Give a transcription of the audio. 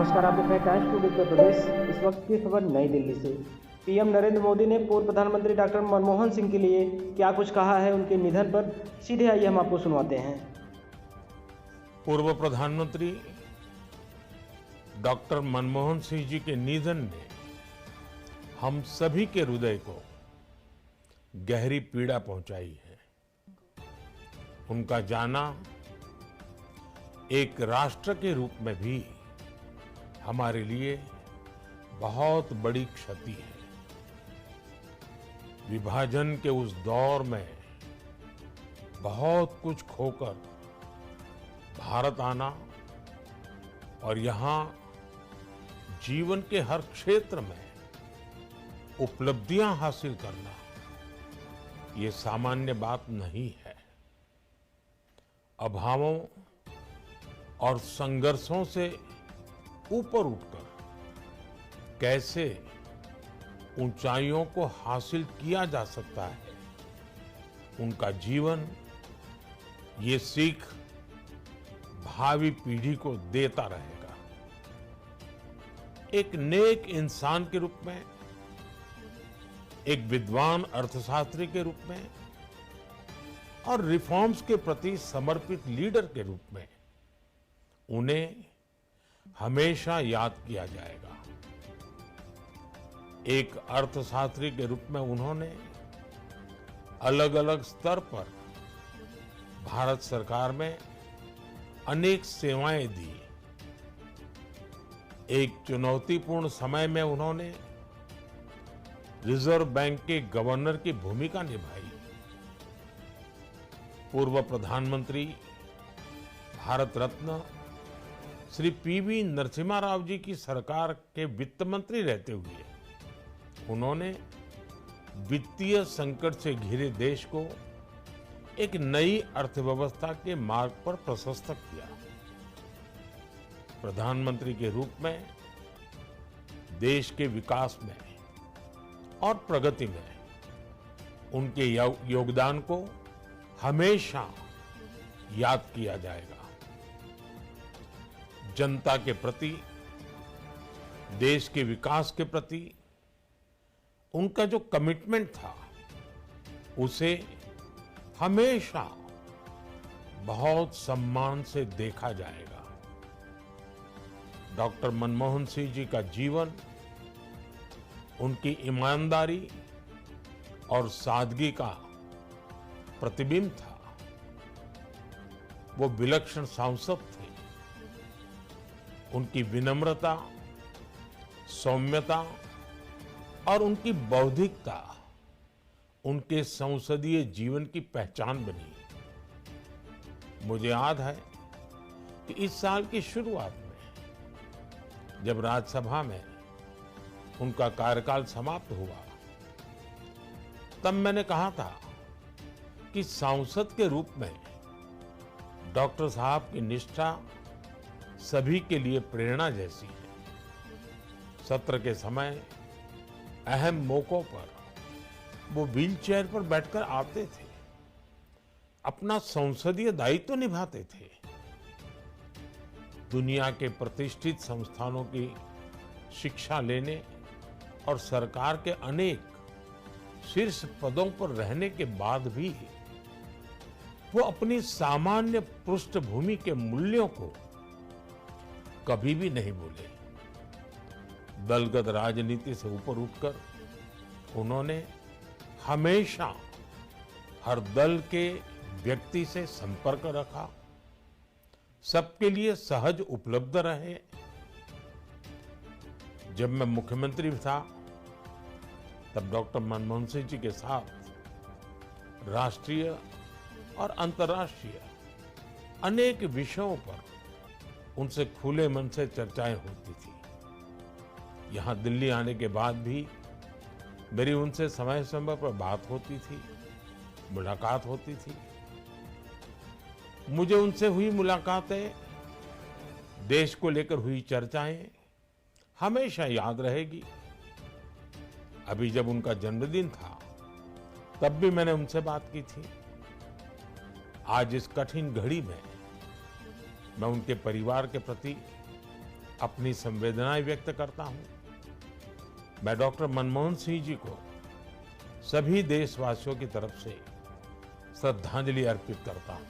नमस्कार, आप देख रहे हैं टाइम्स टुडे उत्तर प्रदेश। इस वक्त की खबर नई दिल्ली से। पीएम नरेंद्र मोदी ने पूर्व प्रधानमंत्री डॉक्टर मनमोहन सिंह के लिए क्या कुछ कहा है उनके निधन पर। सीधे आइए हम आपको सुनवाते हैं। पूर्व प्रधानमंत्री डॉक्टर मनमोहन सिंह जी के निधन ने हम सभी के हृदय को गहरी पीड़ा पहुंचाई है। उनका जाना एक राष्ट्र के रूप में भी हमारे लिए बहुत बड़ी क्षति है। विभाजन के उस दौर में बहुत कुछ खोकर भारत आना और यहाँ जीवन के हर क्षेत्र में उपलब्धियां हासिल करना ये सामान्य बात नहीं है। अभावों और संघर्षों से ऊपर उठकर कैसे ऊंचाइयों को हासिल किया जा सकता है, उनका जीवन ये सीख भावी पीढ़ी को देता रहेगा। एक नेक इंसान के रूप में, एक विद्वान अर्थशास्त्री के रूप में और रिफॉर्म्स के प्रति समर्पित लीडर के रूप में उन्हें हमेशा याद किया जाएगा। एक अर्थशास्त्री के रूप में उन्होंने अलग अलग स्तर पर भारत सरकार में अनेक सेवाएं दी। एक चुनौतीपूर्ण समय में उन्होंने रिजर्व बैंक के गवर्नर की भूमिका निभाई। पूर्व प्रधानमंत्री भारत रत्न श्री पीवी नरसिम्हा राव जी की सरकार के वित्त मंत्री रहते हुए उन्होंने वित्तीय संकट से घिरे देश को एक नई अर्थव्यवस्था के मार्ग पर प्रशस्त किया। प्रधानमंत्री के रूप में देश के विकास में और प्रगति में उनके योगदान को हमेशा याद किया जाएगा। जनता के प्रति, देश के विकास के प्रति उनका जो कमिटमेंट था उसे हमेशा बहुत सम्मान से देखा जाएगा। डॉक्टर मनमोहन सिंह जी का जीवन उनकी ईमानदारी और सादगी का प्रतिबिंब था। वो विलक्षण सांसद थे। उनकी विनम्रता, सौम्यता और उनकी बौद्धिकता उनके संसदीय जीवन की पहचान बनी। मुझे याद है कि इस साल की शुरुआत में जब राज्यसभा में उनका कार्यकाल समाप्त हुआ, तब मैंने कहा था कि सांसद के रूप में डॉक्टर साहब की निष्ठा सभी के लिए प्रेरणा जैसी है। सत्र के समय अहम मौकों पर वो व्हीलचेयर पर बैठकर आते थे, अपना संसदीय दायित्व निभाते थे। दुनिया के प्रतिष्ठित संस्थानों की शिक्षा लेने और सरकार के अनेक शीर्ष पदों पर रहने के बाद भी वो अपनी सामान्य पृष्ठभूमि के मूल्यों को कभी भी नहीं भूले। दलगत राजनीति से ऊपर उठकर उन्होंने हमेशा हर दल के व्यक्ति से संपर्क रखा, सबके लिए सहज उपलब्ध रहे। जब मैं मुख्यमंत्री था तब डॉक्टर मनमोहन सिंह जी के साथ राष्ट्रीय और अंतर्राष्ट्रीय अनेक विषयों पर उनसे खुले मन से चर्चाएं होती थी। यहाँ दिल्ली आने के बाद भी मेरी उनसे समय समय पर बात होती थी, मुलाकात होती थी। मुझे उनसे हुई मुलाकातें, देश को लेकर हुई चर्चाएं हमेशा याद रहेगी। अभी जब उनका जन्मदिन था तब भी मैंने उनसे बात की थी। आज इस कठिन घड़ी में मैं उनके परिवार के प्रति अपनी संवेदनाएं व्यक्त करता हूं। मैं डॉक्टर मनमोहन सिंह जी को सभी देशवासियों की तरफ से श्रद्धांजलि अर्पित करता हूं।